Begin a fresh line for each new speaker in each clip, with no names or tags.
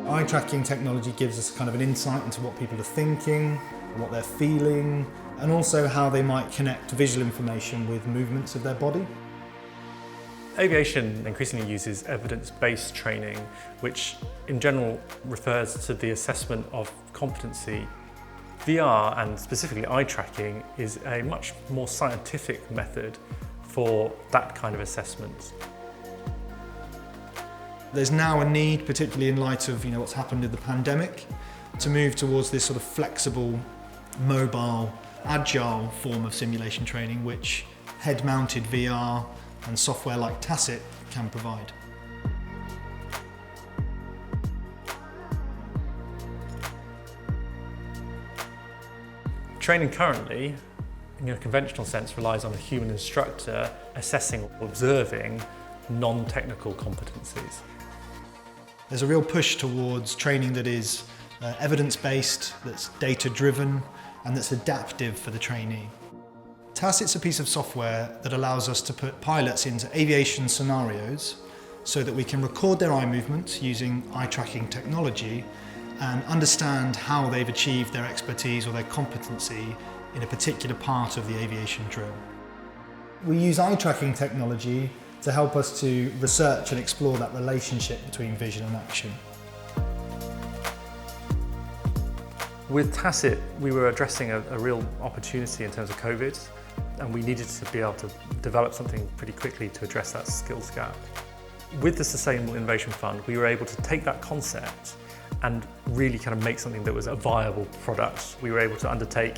Eye tracking technology gives us kind of an insight into what people are thinking, what they're feeling, and also how they might connect visual information with movements of their body.
Aviation increasingly uses evidence-based training, which in general refers to the assessment of competency. VR, and specifically eye tracking, is a much more scientific method for that kind of assessment.
There's now a need, particularly in light of what's happened with the pandemic, to move towards this sort of flexible, mobile, agile form of simulation training, which head-mounted VR and software like Tacit can provide.
Training currently, in a conventional sense, relies on a human instructor assessing or observing non-technical competencies.
There's a real push towards training that is evidence-based, that's data-driven, and that's adaptive for the trainee. Tacit's a piece of software that allows us to put pilots into aviation scenarios so that we can record their eye movements using eye tracking technology and understand how they've achieved their expertise or their competency in a particular part of the aviation drill. We use eye tracking technology to help us to research and explore that relationship between vision and action.
With Tacit, we were addressing a real opportunity in terms of COVID, and we needed to be able to develop something pretty quickly to address that skills gap. With the Sustainable Innovation Fund, we were able to take that concept and really kind of make something that was a viable product. We were able to undertake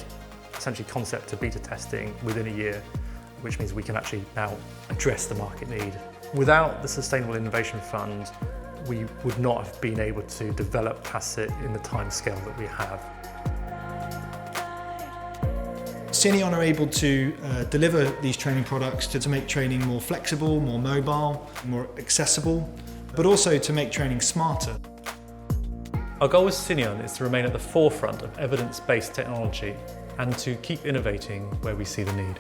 essentially concept to beta testing within a year, which means we can actually now address the market need. Without the Sustainable Innovation Fund, we would not have been able to develop Tacit in the time scale that we have.
Cineon are able to deliver these training products to make training more flexible, more mobile, more accessible, but also to make training smarter.
Our goal with Cineon is to remain at the forefront of evidence-based technology and to keep innovating where we see the need.